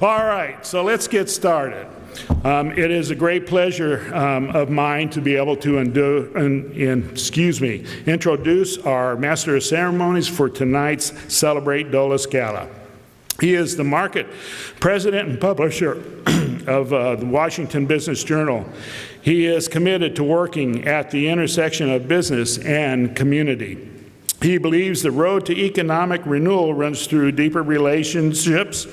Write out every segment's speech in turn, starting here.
All right, so let's get started. It is a great pleasure of mine to be able to introduce our Master of Ceremonies for tonight's Celebrate Dulles Gala. He is the market president and publisher of the Washington Business Journal. He is committed to working at the intersection of business and community. He believes the road to economic renewal runs through deeper relationships,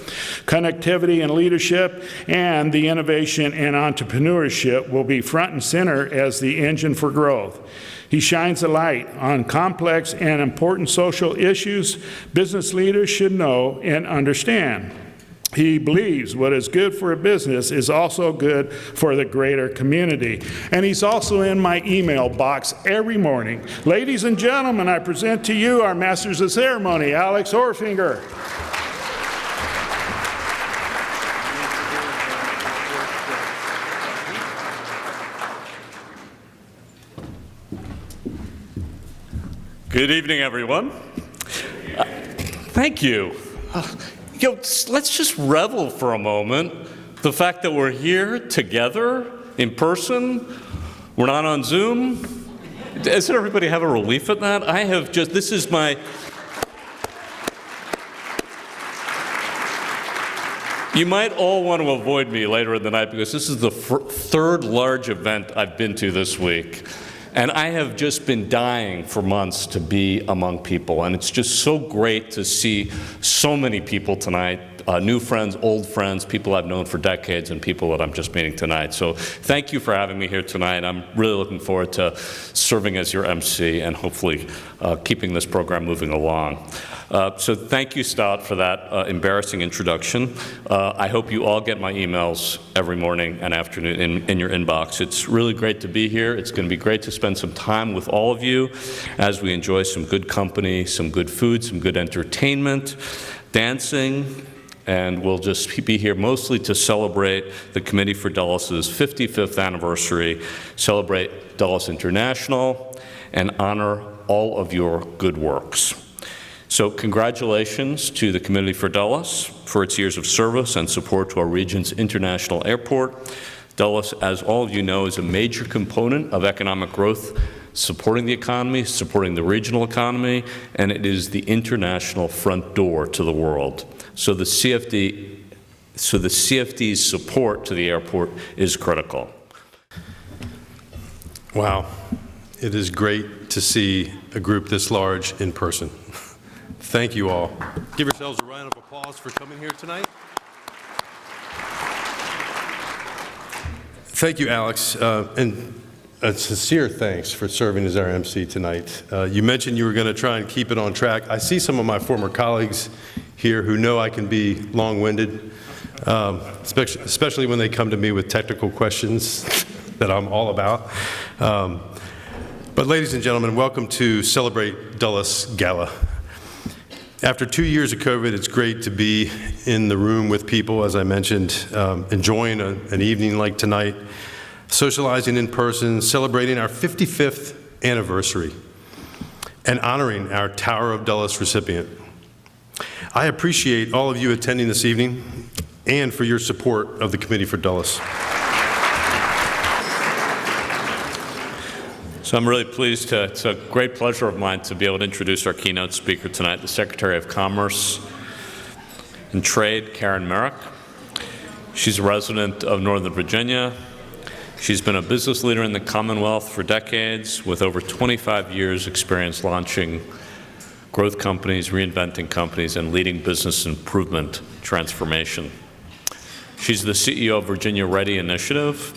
connectivity and leadership, and the innovation and entrepreneurship will be front and center as the engine for growth. He shines a light on complex and important social issues business leaders should know and understand. He believes what is good for a business is also good for the greater community. And he's also in my email box every morning. Ladies and gentlemen, I present to you our Masters of Ceremony, Alex Orfinger. Good evening, everyone. Thank you. Let's just revel for a moment. The fact that we're here together in person, we're not on Zoom. Doesn't everybody have a relief at that? This is my... You might all want to avoid me later in the night because this is the third large event I've been to this week. And I have just been dying for months to be among people. And it's just so great to see so many people tonight, new friends, old friends, people I've known for decades, and people that I'm just meeting tonight. So thank you for having me here tonight. I'm really looking forward to serving as your MC and hopefully keeping this program moving along. So thank you, Stott, for that embarrassing introduction. I hope you all get my emails every morning and afternoon in your inbox. It's really great to be here. It's going to be great to spend some time with all of you as we enjoy some good company, some good food, some good entertainment, dancing, and we'll just be here mostly to celebrate the Committee for Dulles' 55th anniversary, celebrate Dulles International, and honor all of your good works. So congratulations to the Committee for Dulles for its years of service and support to our region's international airport. Dulles, as all of you know, is a major component of economic growth, supporting the economy, supporting the regional economy, and it is the international front door to the world. So the CFD's support to the airport is critical. Wow, it is great to see a group this large in person. Thank you all. Give yourselves a round of applause for coming here tonight. Thank you, Alex, and a sincere thanks for serving as our MC tonight. You mentioned you were going to try and keep it on track. I see some of my former colleagues here who know I can be long-winded, especially when they come to me with technical questions that I'm all about. But ladies and gentlemen, welcome to Celebrate Dulles Gala. After 2 years of COVID, it's great to be in the room with people, as I mentioned, enjoying an evening like tonight, socializing in person, celebrating our 55th anniversary, and honoring our Tower of Dulles recipient. I appreciate all of you attending this evening and for your support of the Committee for Dulles. So I'm really pleased it's a great pleasure of mine to be able to introduce our keynote speaker tonight, the Secretary of Commerce and Trade, Caren Marrick. She's a resident of Northern Virginia. She's been a business leader in the Commonwealth for decades with over 25 years experience launching growth companies, reinventing companies, and leading business improvement transformation. She's the CEO of Virginia Ready Initiative.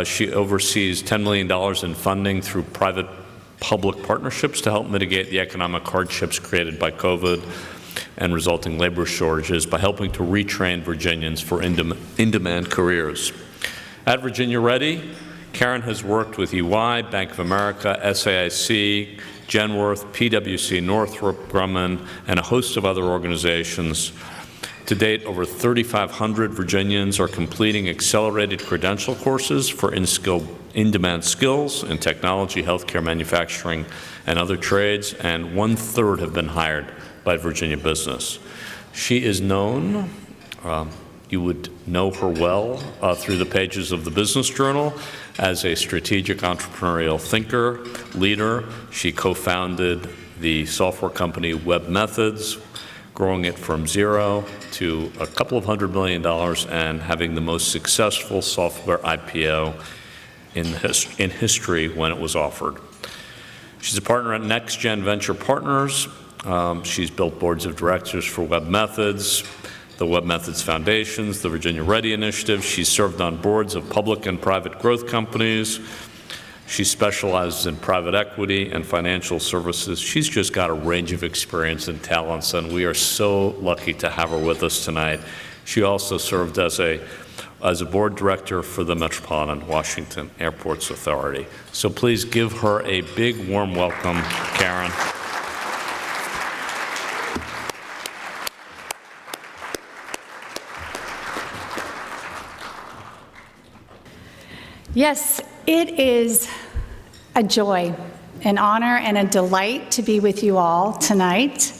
She oversees $10 million in funding through private-public partnerships to help mitigate the economic hardships created by COVID and resulting labor shortages by helping to retrain Virginians for in-demand careers. At Virginia Ready, Caren has worked with EY, Bank of America, SAIC, Genworth, PwC, Northrop Grumman, and a host of other organizations. To date, over 3,500 Virginians are completing accelerated credential courses for in-demand skills in technology, healthcare, manufacturing, and other trades, and 1/3 have been hired by Virginia business. She is known You would know her well through the pages of the Business Journal as a strategic entrepreneurial thinker, leader. She co-founded the software company Web Methods, growing it from zero to a couple of $100 million and having the most successful software IPO in history when it was offered. She's a partner at NextGen Venture Partners. She's built boards of directors for Web Methods, the Web Methods Foundations, the Virginia Ready Initiative. She's served on boards of public and private growth companies. She specializes in private equity and financial services. She's just got a range of experience and talents, and we are so lucky to have her with us tonight. She also served as a board director for the Metropolitan Washington Airports Authority. So please give her a big, warm welcome, Caren. Yes, it is a joy, an honor, and a delight to be with you all tonight.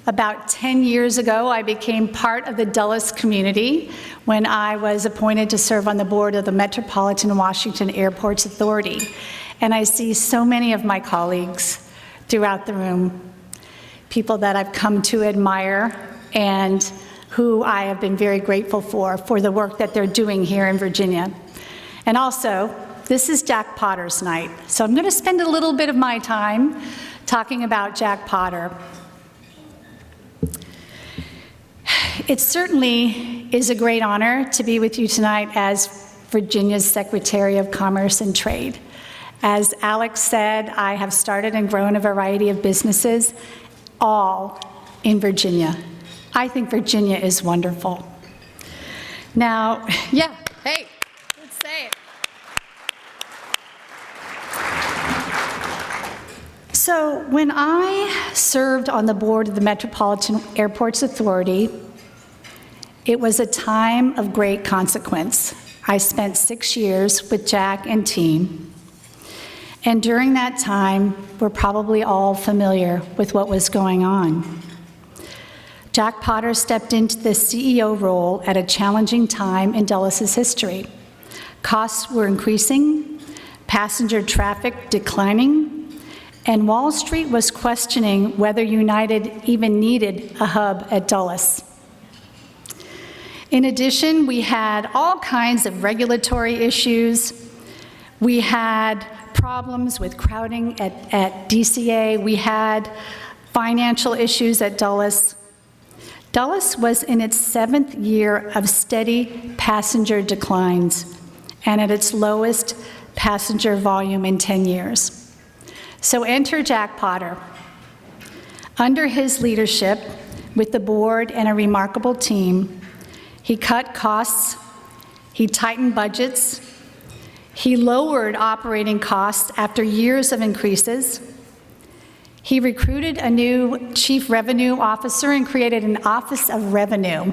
About 10 years ago, I became part of the Dulles community when I was appointed to serve on the board of the Metropolitan Washington Airports Authority. And I see so many of my colleagues throughout the room, people that I've come to admire and who I have been very grateful for the work that they're doing here in Virginia. And also, this is Jack Potter's night. So I'm going to spend a little bit of my time talking about Jack Potter. It certainly is a great honor to be with you tonight as Virginia's Secretary of Commerce and Trade. As Alex said, I have started and grown a variety of businesses, all in Virginia. I think Virginia is wonderful. Now, yeah, hey. So when I served on the board of the Metropolitan Airports Authority, it was a time of great consequence. I spent 6 years with Jack and team, and during that time, we're probably all familiar with what was going on. Jack Potter stepped into the CEO role at a challenging time in Dulles' history. Costs were increasing, passenger traffic declining, and Wall Street was questioning whether United even needed a hub at Dulles. In addition, we had all kinds of regulatory issues. We had problems with crowding at DCA. We had financial issues at Dulles. Dulles was in its 7th year of steady passenger declines and at its lowest passenger volume in 10 years. So enter Jack Potter. Under his leadership, with the board and a remarkable team, he cut costs, he tightened budgets, he lowered operating costs after years of increases, he recruited a new chief revenue officer and created an Office of Revenue.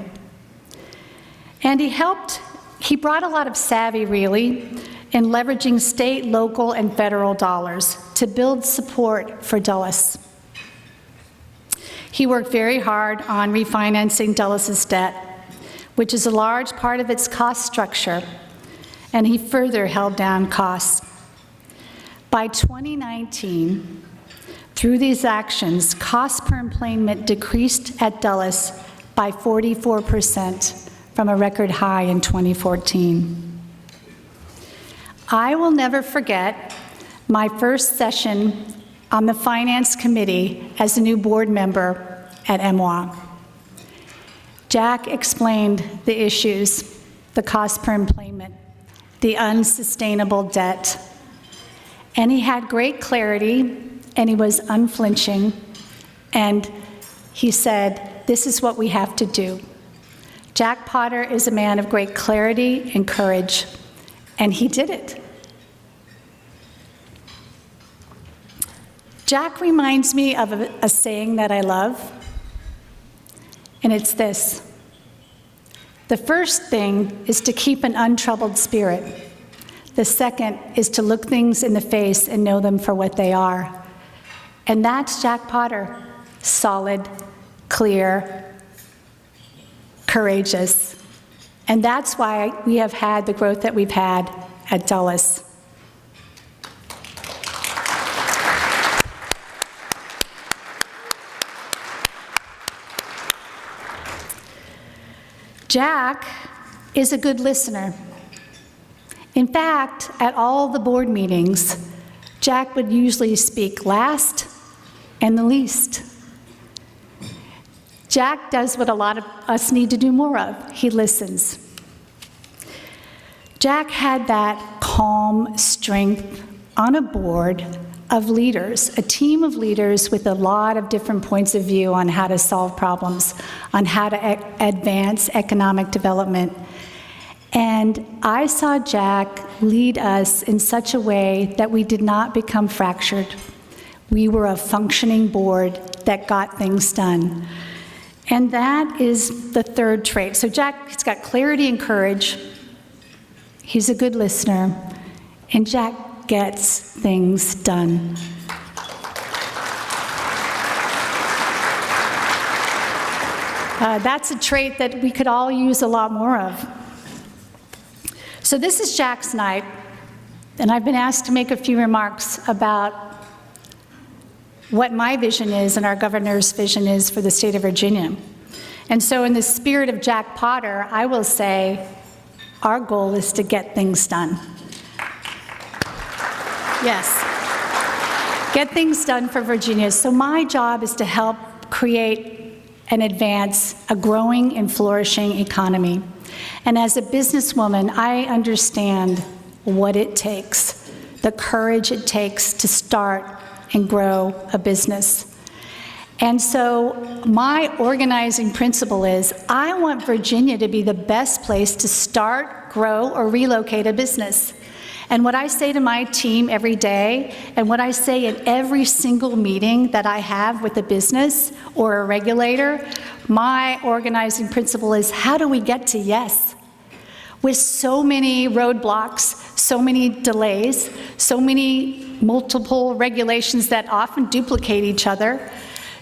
And he brought a lot of savvy, really, in leveraging state, local, and federal dollars to build support for Dulles. He worked very hard on refinancing Dulles' debt, which is a large part of its cost structure, and he further held down costs. By 2019, through these actions, cost per enplanement decreased at Dulles by 44% from a record high in 2014. I will never forget my first session on the Finance Committee as a new board member at MWAA. Jack explained the issues, the cost per enplanement, the unsustainable debt, and he had great clarity, and he was unflinching, and he said, this is what we have to do. Jack Potter is a man of great clarity and courage, and he did it. Jack reminds me of a saying that I love, and it's this: the first thing is to keep an untroubled spirit. The second is to look things in the face and know them for what they are. And that's Jack Potter: solid, clear, courageous. And that's why we have had the growth that we've had at Dulles. Jack is a good listener. In fact, at all the board meetings, Jack would usually speak last and the least. Jack does what a lot of us need to do more of. He listens. Jack had that calm strength on a board of leaders, a team of leaders with a lot of different points of view on how to solve problems, on how to advance economic development. And I saw Jack lead us in such a way that we did not become fractured. We were a functioning board that got things done. And that is the third trait. So Jack, he's got clarity and courage. He's a good listener. And Jack gets things done. That's a trait that we could all use a lot more of. So this is Jack's night, and I've been asked to make a few remarks about what my vision is and our governor's vision is for the state of Virginia. And so in the spirit of Jack Potter, I will say our goal is to get things done. Yes, get things done for Virginia. So my job is to help create and advance a growing and flourishing economy. And as a businesswoman, I understand what it takes, the courage it takes to start and grow a business. And so my organizing principle is I want Virginia to be the best place to start, grow, or relocate a business. And what I say to my team every day, and what I say at every single meeting that I have with a business or a regulator, my organizing principle is how do we get to yes? With so many roadblocks, so many delays, so many multiple regulations that often duplicate each other,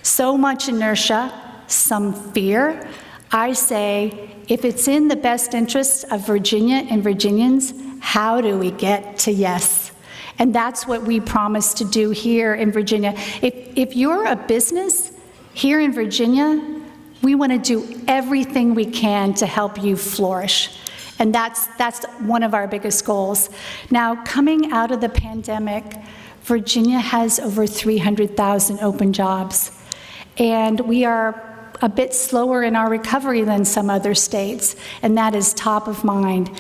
so much inertia, some fear, I say, if it's in the best interest of Virginia and Virginians, how do we get to yes? And that's what we promise to do here in Virginia. If you're a business here in Virginia, we want to do everything we can to help you flourish. And that's one of our biggest goals. Now, coming out of the pandemic, Virginia has over 300,000 open jobs. And we are a bit slower in our recovery than some other states, and that is top of mind.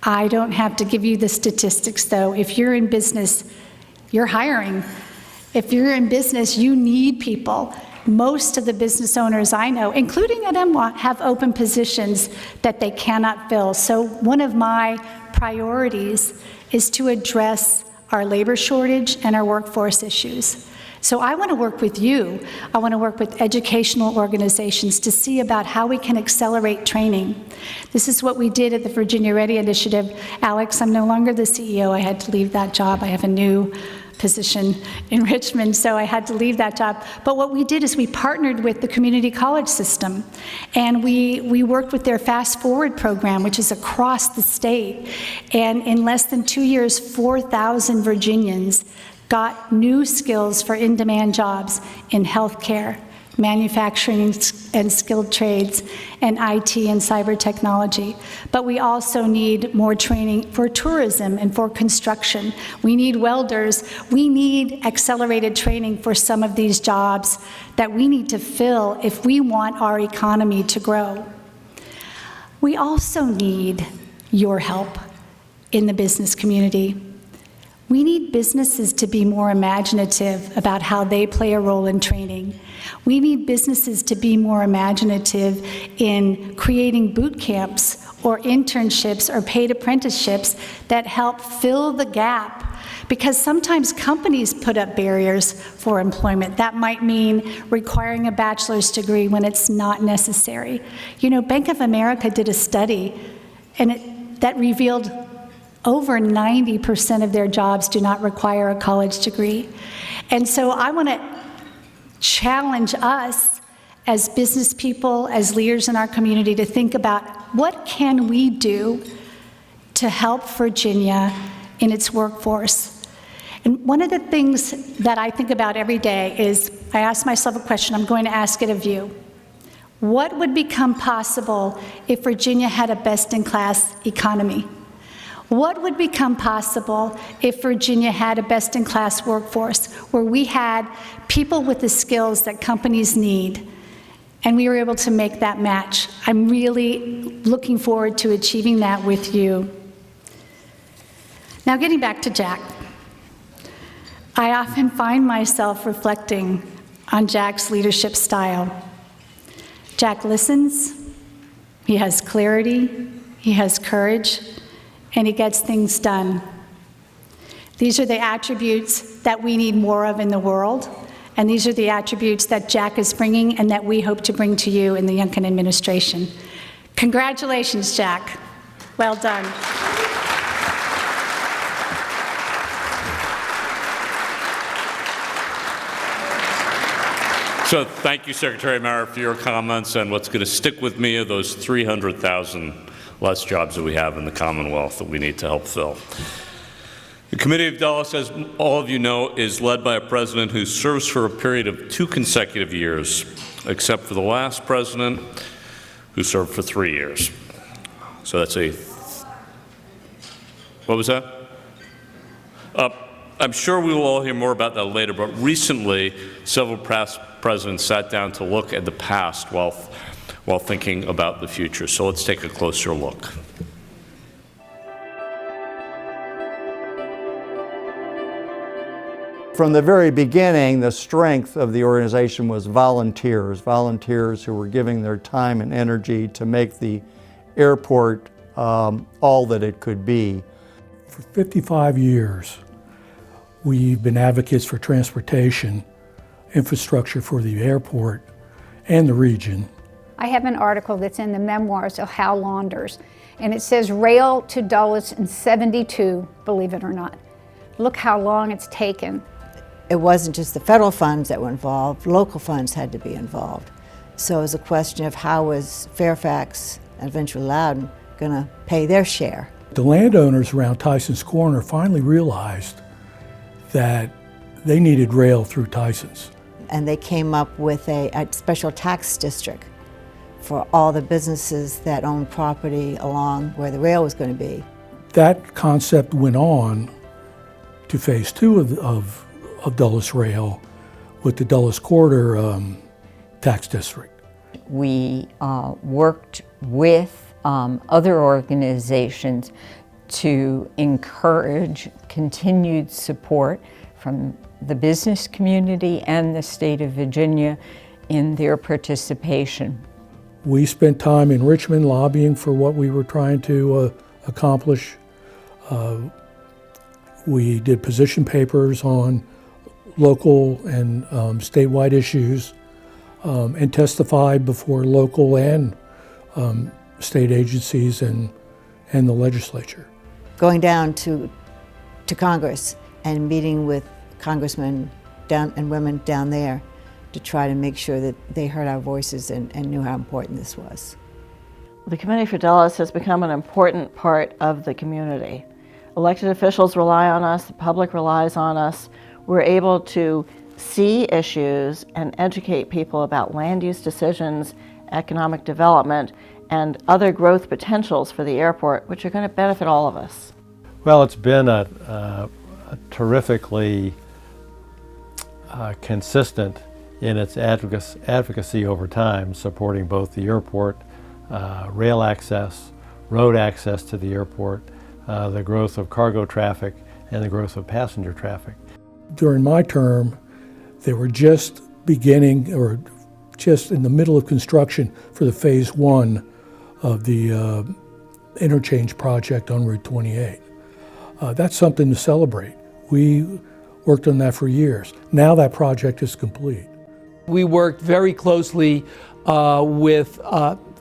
I don't have to give you the statistics, though. If you're in business, you're hiring. If you're in business, you need people. Most of the business owners I know, including at MWAA, have open positions that they cannot fill. So one of my priorities is to address our labor shortage and our workforce issues. So I want to work with you. I want to work with educational organizations to see about how we can accelerate training. This is what we did at the Virginia Ready Initiative. Alex, I'm no longer the CEO. I had to leave that job. I have a new position in Richmond, so I had to leave that job. But what we did is we partnered with the community college system, and we worked with their Fast Forward program, which is across the state. And in less than 2 years, 4,000 Virginians got new skills for in-demand jobs in healthcare, manufacturing and skilled trades, and IT and cyber technology. But we also need more training for tourism and for construction. We need welders. We need accelerated training for some of these jobs that we need to fill if we want our economy to grow. We also need your help in the business community. We need businesses to be more imaginative about how they play a role in training. We need businesses to be more imaginative in creating boot camps or internships or paid apprenticeships that help fill the gap. Because sometimes companies put up barriers for employment. That might mean requiring a bachelor's degree when it's not necessary. You know, Bank of America did a study that revealed over 90% of their jobs do not require a college degree. And so I want to challenge us as business people, as leaders in our community, to think about what can we do to help Virginia in its workforce. And one of the things that I think about every day is, I ask myself a question, I'm going to ask it of you. What would become possible if Virginia had a best-in-class economy? What would become possible if Virginia had a best-in-class workforce, where we had people with the skills that companies need, and we were able to make that match? I'm really looking forward to achieving that with you. Now, getting back to Jack. I often find myself reflecting on Jack's leadership style. Jack listens, he has clarity, he has courage, and he gets things done. These are the attributes that we need more of in the world, and these are the attributes that Jack is bringing and that we hope to bring to you in the Youngkin administration. Congratulations, Jack. Well done. So thank you, Secretary Marrick, for your comments, and what's going to stick with me are those 300,000 less jobs that we have in the Commonwealth that we need to help fill. The Committee of Dulles, as all of you know, is led by a president who serves for a period of 2 consecutive years, except for the last president, who served for 3 years. So that's what was that? I'm sure we will all hear more about that later, but recently, several past presidents sat down to look at the past while thinking about the future. So let's take a closer look. From the very beginning, the strength of the organization was volunteers who were giving their time and energy to make the airport all that it could be. For 55 years, we've been advocates for transportation infrastructure for the airport and the region. I have an article that's in the memoirs of Hal Launders, and it says rail to Dulles in 72, believe it or not. Look how long it's taken. It wasn't just the federal funds that were involved, local funds had to be involved. So it was a question of how was Fairfax and eventually Loudoun going to pay their share. The landowners around Tyson's Corner finally realized that they needed rail through Tyson's. And they came up with a special tax district for all the businesses that owned property along where the rail was going to be. That concept went on to phase 2 of Dulles Rail with the Dulles Corridor tax district. We worked with other organizations to encourage continued support from the business community and the state of Virginia in their participation. We spent time in Richmond lobbying for what we were trying to accomplish. We did position papers on local and statewide issues and testified before local and state agencies and the legislature. Going down to Congress and meeting with congressmen and women down there to try to make sure that they heard our voices and knew how important this was. The Committee for Dulles has become an important part of the community. Elected officials rely on us, the public relies on us. We're able to see issues and educate people about land use decisions, economic development, and other growth potentials for the airport, which are going to benefit all of us. Well, it's been a terrifically consistent in its advocacy over time, supporting both the airport, rail access, road access to the airport, the growth of cargo traffic, and the growth of passenger traffic. During my term, they were just beginning or just in the middle of construction for the phase 1 of the interchange project on Route 28. That's something to celebrate. We worked on that for years. Now that project is complete. We worked very closely with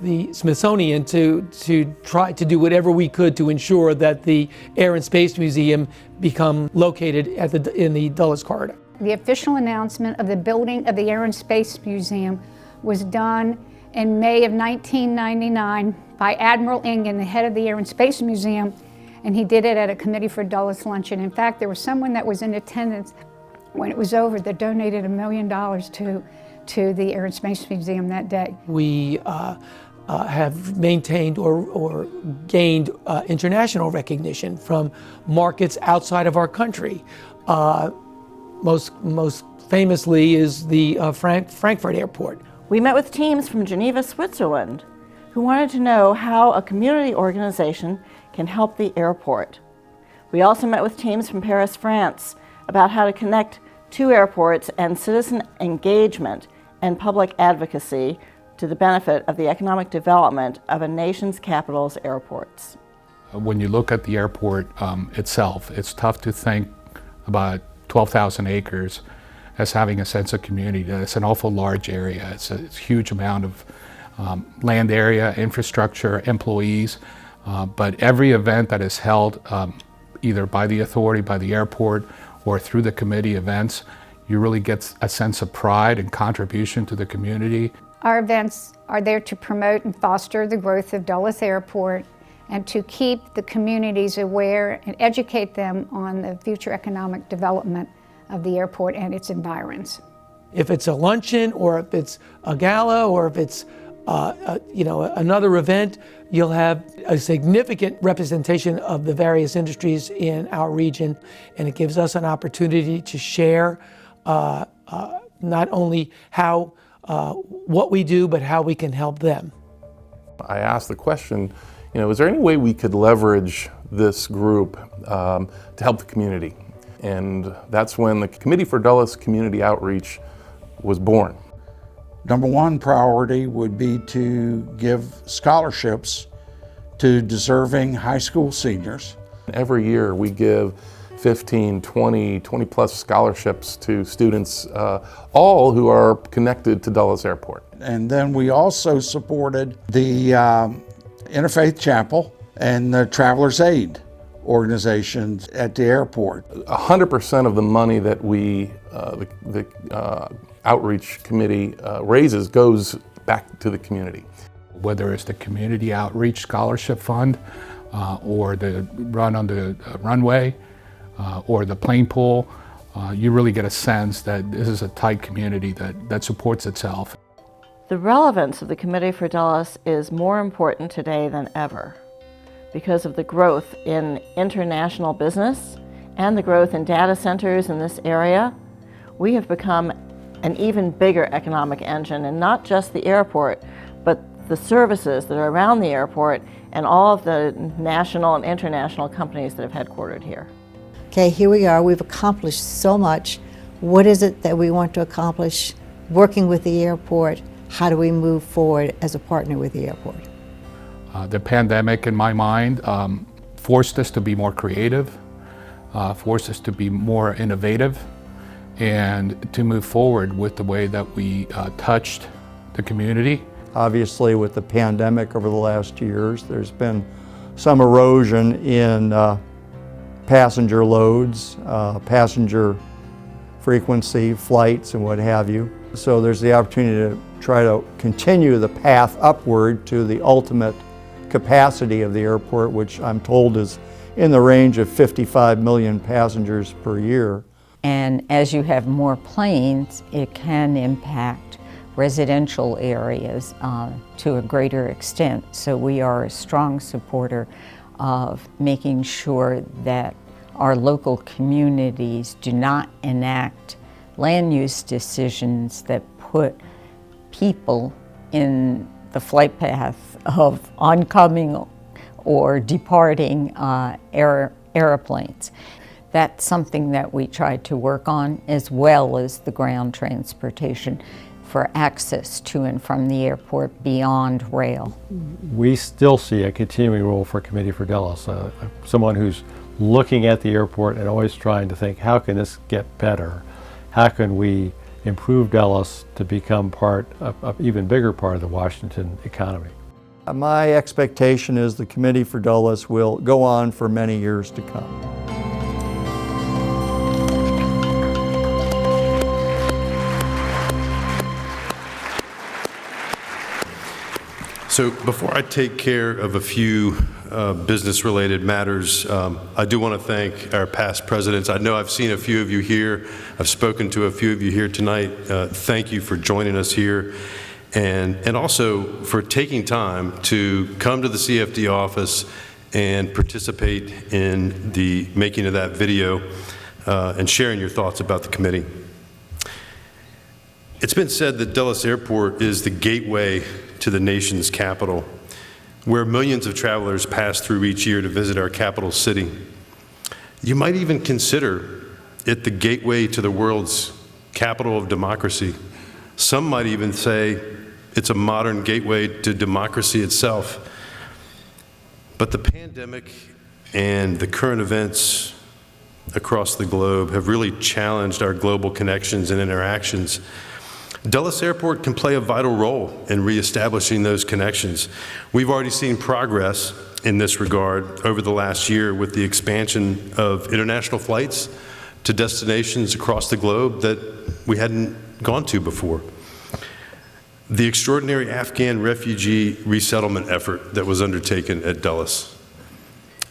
the Smithsonian to try to do whatever we could to ensure that the Air and Space Museum become located in the Dulles Corridor. The official announcement of the building of the Air and Space Museum was done in May of 1999 by Admiral Ingen, the head of the Air and Space Museum, and he did it at a Committee for Dulles luncheon. In fact, there was someone that was in attendance when it was over that donated $1 million to the Air and Space Museum that day. We have maintained or gained international recognition from markets outside of our country. Most famously is the Frankfurt Airport. We met with teams from Geneva, Switzerland, who wanted to know how a community organization can help the airport. We also met with teams from Paris, France, about how to connect two airports and citizen engagement and public advocacy to the benefit of the economic development of a nation's capital's airports. When you look at the airport itself, it's tough to think about 12,000 acres as having a sense of community. It's an awful large area. It's a huge amount of land area, infrastructure, employees, but every event that is held either by the authority, by the airport, or through the committee events, you really get a sense of pride and contribution to the community. Our events are there to promote and foster the growth of Dulles Airport and to keep the communities aware and educate them on the future economic development of the airport and its environs. If it's a luncheon, or if it's a gala, or if it's another event, you'll have a significant representation of the various industries in our region, and it gives us an opportunity to share not only what we do, but how we can help them. I asked the question, is there any way we could leverage this group to help the community? And that's when the Committee for Dulles Community Outreach was born. Number one priority would be to give scholarships to deserving high school seniors. Every year we give 15, 20 plus scholarships to students, all who are connected to Dulles Airport. And then we also supported the Interfaith Chapel and the Traveler's Aid organizations at the airport. 100% of the money that the outreach committee raises goes back to the community. Whether it's the Community Outreach Scholarship Fund, or the Run on the Runway, or the plane pool, you really get a sense that this is a tight community that supports itself. The relevance of the Committee for Dulles is more important today than ever because of the growth in international business and the growth in data centers in this area. We have become an even bigger economic engine, and not just the airport, but the services that are around the airport and all of the national and international companies that have headquartered here. Okay, here we are. We've accomplished so much. What is it that we want to accomplish working with the airport? How do we move forward as a partner with the airport? The pandemic, in my mind, forced us to be more creative, forced us to be more innovative, and to move forward with the way that we touched the community. Obviously, with the pandemic over the last years, there's been some erosion in passenger loads, passenger frequency, flights, and what have you. So there's the opportunity to try to continue the path upward to the ultimate capacity of the airport, which I'm told is in the range of 55 million passengers per year. And as you have more planes, it can impact residential areas to a greater extent. So we are a strong supporter of making sure that our local communities do not enact land use decisions that put people in the flight path of oncoming or departing airplanes. That's something that we try to work on, as well as the ground transportation for access to and from the airport beyond rail. We still see a continuing role for Committee for Dulles, someone who's looking at the airport and always trying to think, how can this get better? How can we improve Dulles to become part of an even bigger part of the Washington economy? My expectation is the Committee for Dulles will go on for many years to come. So before I take care of a few business-related matters, I do want to thank our past presidents. I know I've seen a few of you here. I've spoken to a few of you here tonight. Thank you for joining us here, and also for taking time to come to the CFD office and participate in the making of that video and sharing your thoughts about the committee. It's been said that Dulles Airport is the gateway to the nation's capital, where millions of travelers pass through each year to visit our capital city. You might even consider it the gateway to the world's capital of democracy. Some might even say it's a modern gateway to democracy itself. But the pandemic and the current events across the globe have really challenged our global connections and interactions. Dulles Airport can play a vital role in reestablishing those connections. We've already seen progress in this regard over the last year with the expansion of international flights to destinations across the globe that we hadn't gone to before. The extraordinary Afghan refugee resettlement effort that was undertaken at Dulles,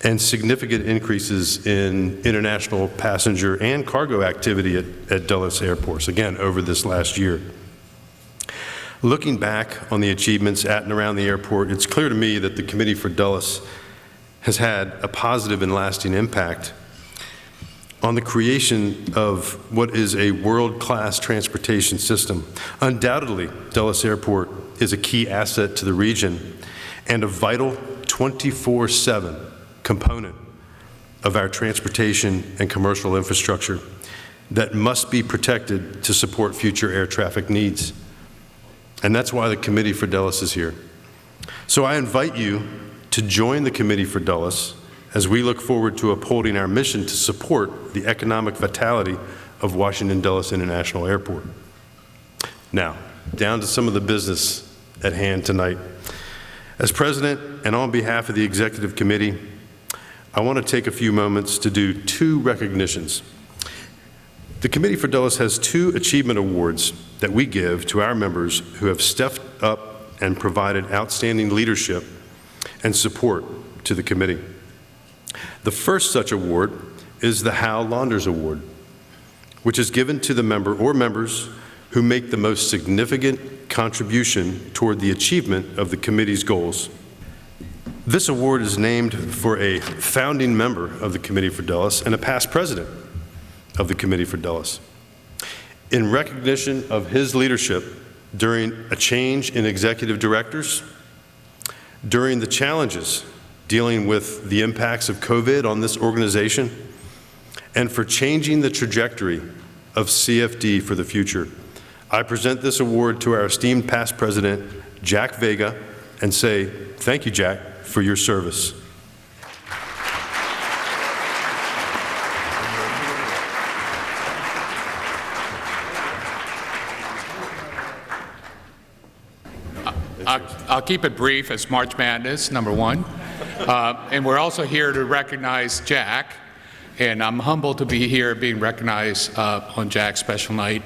and significant increases in international passenger and cargo activity at Dulles airports, again, over this last year. Looking back on the achievements at and around the airport, it's clear to me that the Committee for Dulles has had a positive and lasting impact on the creation of what is a world-class transportation system. Undoubtedly, Dulles Airport is a key asset to the region and a vital 24/7 component of our transportation and commercial infrastructure that must be protected to support future air traffic needs. And that's why the Committee for Dulles is here. So I invite you to join the Committee for Dulles as we look forward to upholding our mission to support the economic vitality of Washington Dulles International Airport. Now, down to some of the business at hand tonight. As President and on behalf of the Executive Committee, I want to take a few moments to do two recognitions. The Committee for Dulles has two achievement awards that we give to our members who have stepped up and provided outstanding leadership and support to the committee. The first such award is the Hal Launders Award, which is given to the member or members who make the most significant contribution toward the achievement of the committee's goals. This award is named for a founding member of the Committee for Dulles and a past president of the Committee for Dulles. In recognition of his leadership during a change in executive directors, during the challenges dealing with the impacts of COVID on this organization, and for changing the trajectory of CFD for the future, I present this award to our esteemed past president, Jack Vega, and say, thank you, Jack, for your service. I'll keep it brief. It's March Madness, number one. And we're also here to recognize Jack. And I'm humbled to be here being recognized on Jack's special night.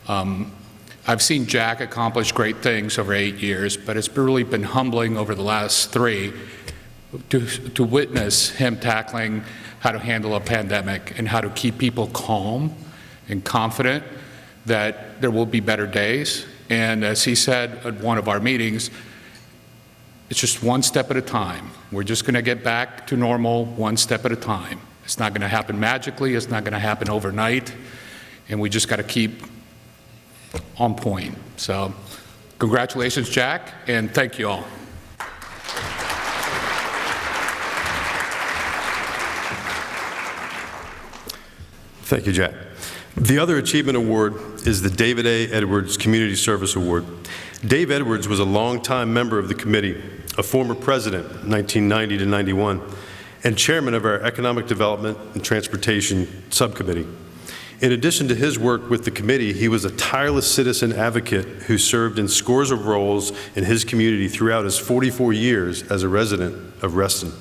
I've seen Jack accomplish great things over 8 years, but it's really been humbling over the last 3 to witness him tackling how to handle a pandemic and how to keep people calm and confident that there will be better days. And as he said at one of our meetings, it's just one step at a time. We're just going to get back to normal one step at a time. It's not going to happen magically. It's not going to happen overnight. And we just got to keep on point. So congratulations, Jack, and thank you all. Thank you, Jack. The other achievement award is the David A. Edwards Community Service Award. Dave Edwards was a longtime member of the committee, a former president, 1990 to 91, and chairman of our Economic Development and Transportation Subcommittee. In addition to his work with the committee, he was a tireless citizen advocate who served in scores of roles in his community throughout his 44 years as a resident of Reston.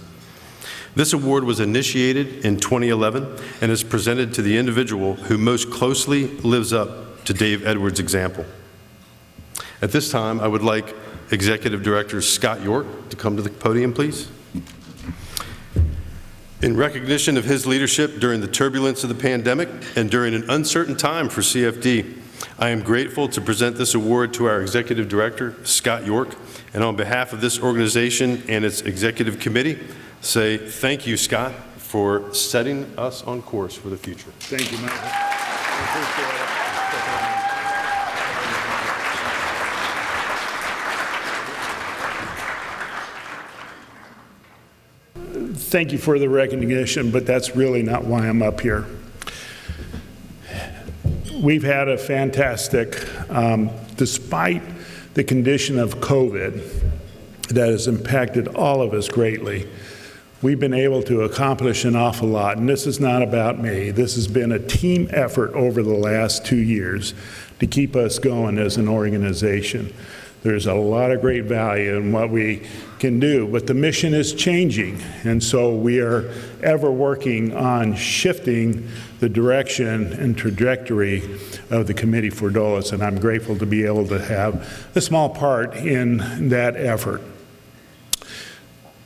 This award was initiated in 2011 and is presented to the individual who most closely lives up to Dave Edwards' example. At this time, I would like Executive Director Scott York to come to the podium, please. In recognition of his leadership during the turbulence of the pandemic and during an uncertain time for CFD, I am grateful to present this award to our Executive Director, Scott York, and on behalf of this organization and its Executive Committee, say thank you, Scott, for setting us on course for the future. Thank you, Michael. Thank you for the recognition, but that's really not why I'm up here. We've had a fantastic, despite the condition of COVID that has impacted all of us greatly, we've been able to accomplish an awful lot. And this is not about me. This has been a team effort over the last 2 years to keep us going as an organization. There's a lot of great value in what we can do, but the mission is changing, and so we are ever working on shifting the direction and trajectory of the Committee for Dulles, and I'm grateful to be able to have a small part in that effort.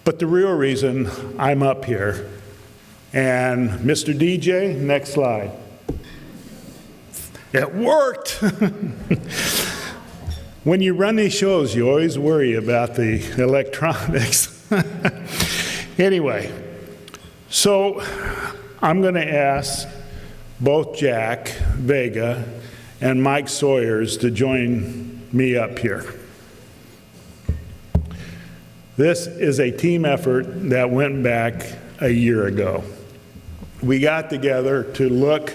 But the real reason I'm up here, and Mr. DJ, next slide. It worked! When you run these shows, you always worry about the electronics. Anyway, so I'm going to ask both Jack Vega and Mike Sawyers to join me up here. This is a team effort that went back a year ago. We got together to look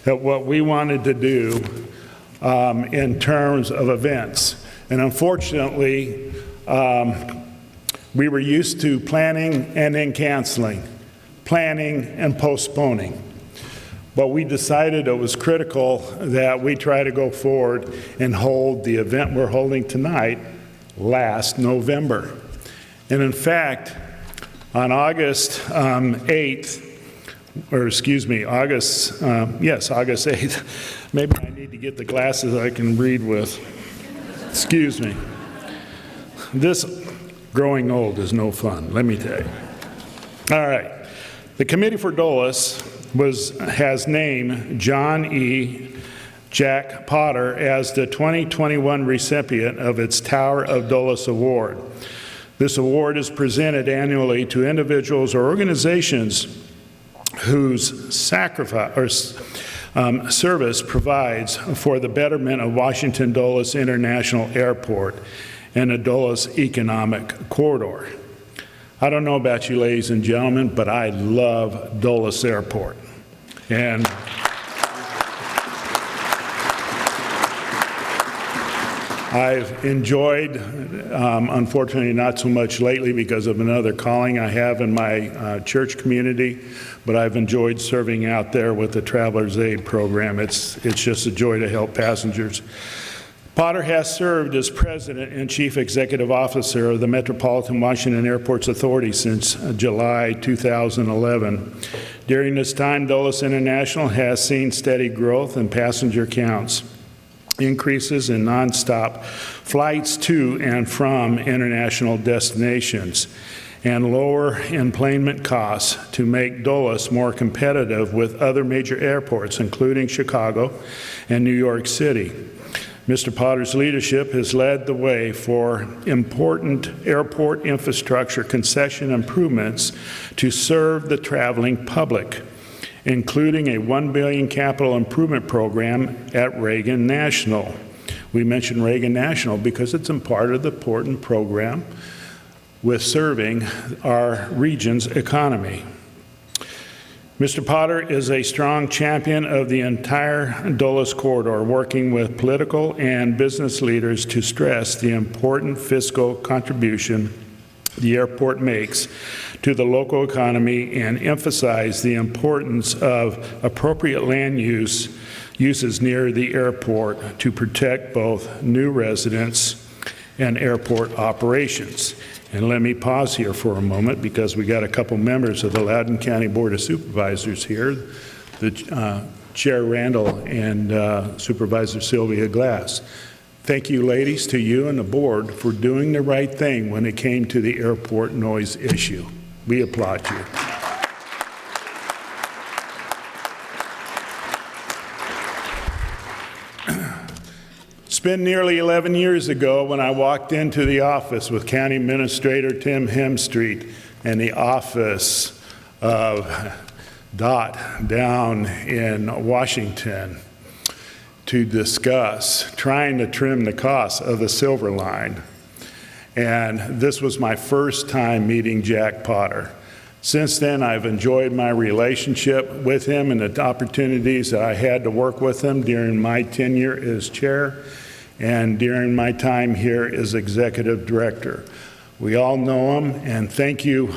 at what we wanted to do in terms of events. And unfortunately, we were used to planning and then canceling, planning and postponing. But we decided it was critical that we try to go forward and hold the event we're holding tonight last November. And in fact, on August 8th, or excuse me, August 8th, maybe I need to get the glasses I can read with. Excuse me. This growing old is no fun, let me tell you. All right. The Committee for Dulles has named John E. Jack Potter as the 2021 recipient of its Tower of Dulles Award. This award is presented annually to individuals or organizations whose service provides for the betterment of Washington Dulles International Airport and the Dulles Economic Corridor. I don't know about you, ladies and gentlemen, but I love Dulles Airport. And I've enjoyed, unfortunately not so much lately because of another calling I have in my church community, but I've enjoyed serving out there with the Traveler's Aid program. It's just a joy to help passengers. Potter has served as President and Chief Executive Officer of the Metropolitan Washington Airports Authority since July 2011. During this time, Dulles International has seen steady growth in passenger counts, increases in nonstop flights to and from international destinations, and lower enplanement costs to make Dulles more competitive with other major airports, including Chicago and New York City. Mr. Potter's leadership has led the way for important airport infrastructure concession improvements to serve the traveling public, including a $1 billion capital improvement program at Reagan National. We mention Reagan National because it's a part of the important program with serving our region's economy. Mr. Potter is a strong champion of the entire Dulles corridor, working with political and business leaders to stress the important fiscal contribution the airport makes to the local economy and emphasize the importance of appropriate land uses near the airport to protect both new residents and airport operations. And let me pause here for a moment because we got a couple members of the Loudoun County Board of Supervisors here, the Chair Randall and Supervisor Sylvia Glass. Thank you, ladies, to you and the board for doing the right thing when it came to the airport noise issue. We applaud you. It's been nearly 11 years ago when I walked into the office with County Administrator Tim Hemstreet and the office of Dot down in Washington to discuss trying to trim the costs of the Silver Line. And this was my first time meeting Jack Potter. Since then, I've enjoyed my relationship with him and the opportunities that I had to work with him during my tenure as chair and during my time here as executive director. We all know him, and thank you,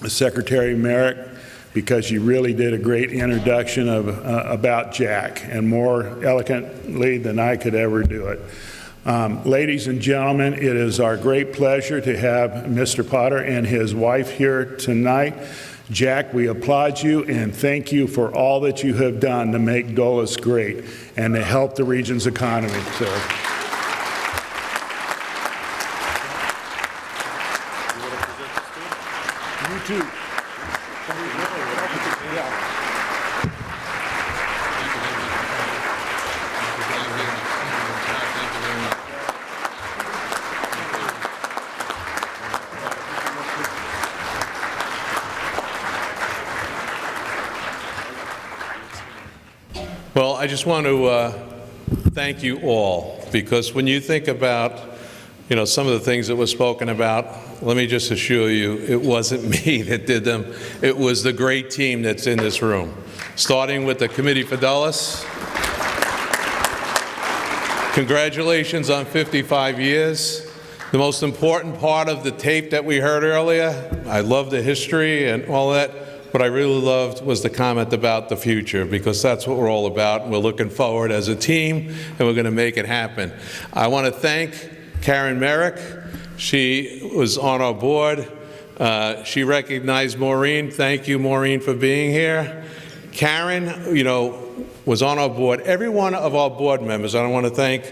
Secretary Marrick, because you really did a great introduction of about Jack, and more eloquently than I could ever do it. Ladies and gentlemen, it is our great pleasure to have Mr. Potter and his wife here tonight. Jack, we applaud you and thank you for all that you have done to make Dulles great and to help the region's economy, sir. You too. Well, I just want to thank you all, because when you think about, some of the things that were spoken about, let me just assure you, it wasn't me that did them. It was the great team that's in this room, starting with the Committee for Dulles. Congratulations on 55 years. The most important part of the tape that we heard earlier, I love the history and all that. What I really loved was the comment about the future, because that's what we're all about. We're looking forward as a team, and we're going to make it happen. I want to thank Caren Marrick. She was on our board. She recognized Maureen. Thank you, Maureen, for being here. Karen, was on our board. Every one of our board members, I want to thank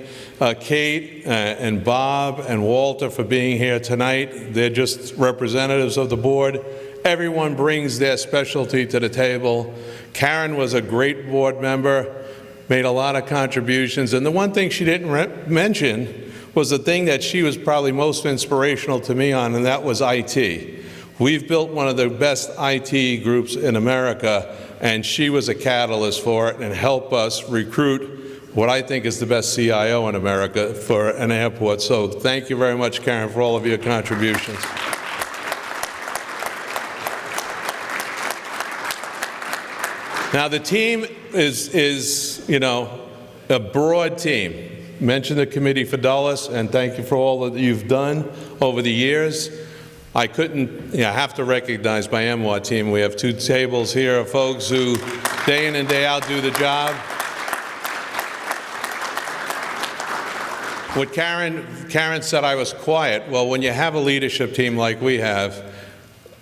Kate and Bob and Walter for being here tonight. They're just representatives of the board. Everyone brings their specialty to the table. Karen was a great board member, made a lot of contributions, and the one thing she didn't mention was the thing that she was probably most inspirational to me on, and that was IT. We've built one of the best IT groups in America, and she was a catalyst for it and helped us recruit what I think is the best CIO in America for an airport. So thank you very much, Karen, for all of your contributions. Now, the team is a broad team. Mention the Committee for Dulles, and thank you for all that you've done over the years. I have to recognize my MWAA team. We have two tables here of folks who day in and day out do the job. What Karen said, I was quiet. Well, when you have a leadership team like we have,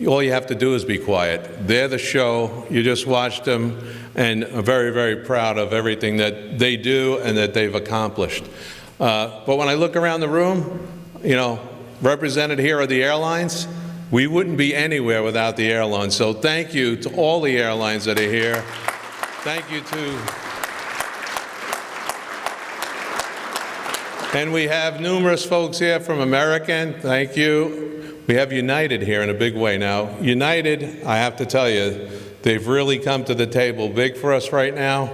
all you have to do is be quiet. They're the show. You just watched them, and I'm very, very proud of everything that they do and that they've accomplished. But when I look around the room, represented here are the airlines. We wouldn't be anywhere without the airlines. So thank you to all the airlines that are here. Thank you and we have numerous folks here from American. Thank you. We have United here in a big way now. United, I have to tell you, they've really come to the table big for us right now.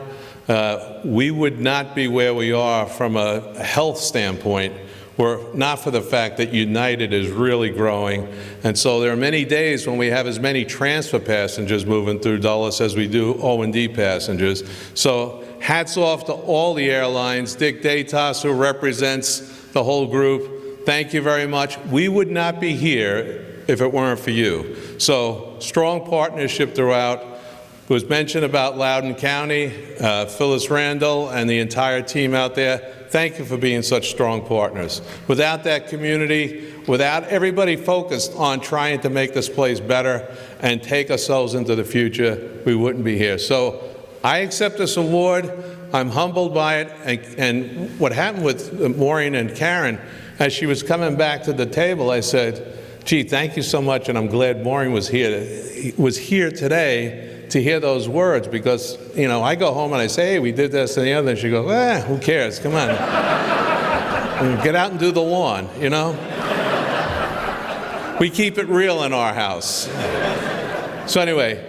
We would not be where we are from a health standpoint were not for the fact that United is really growing. And so there are many days when we have as many transfer passengers moving through Dulles as we do O&D passengers. So hats off to all the airlines. Dick Datas, who represents the whole group, thank you very much. We would not be here if it weren't for you. So strong partnership throughout. It was mentioned about Loudoun County, Phyllis Randall, and the entire team out there. Thank you for being such strong partners. Without that community, without everybody focused on trying to make this place better and take ourselves into the future, we wouldn't be here. So I accept this award. I'm humbled by it. And what happened with Maureen and Caren, as she was coming back to the table, I said, gee, thank you so much, and I'm glad Maureen was here today to hear those words, because, you know, I go home and I say, hey, we did this and the other, and she goes, who cares, come on. Get out and do the lawn, you know? We keep it real in our house. So anyway,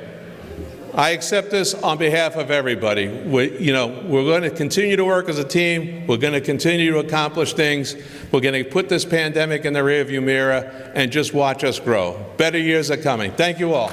I accept this on behalf of everybody. We're going to continue to work as a team. We're going to continue to accomplish things. We're going to put this pandemic in the rearview mirror and just watch us grow. Better years are coming. Thank you all.